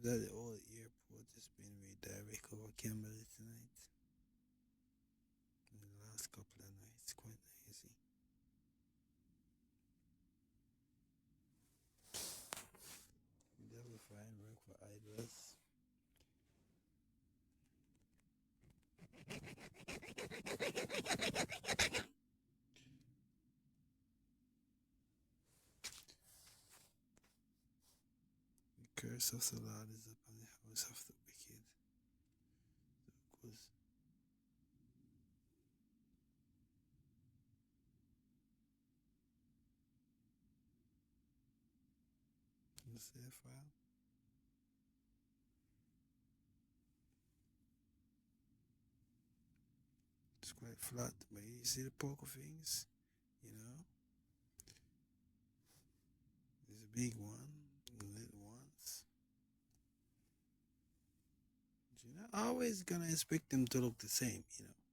That the old airport has been redirected over Kimberley tonight. In the last couple of nights, quite noisy. That will find work for idlers. The curse of the Lord is upon the house of the wicked. So it goes. You see the file? It's quite flat, but you see the poker things? You know? There's a big one, the little ones. You're not always gonna expect them to look the same, you know.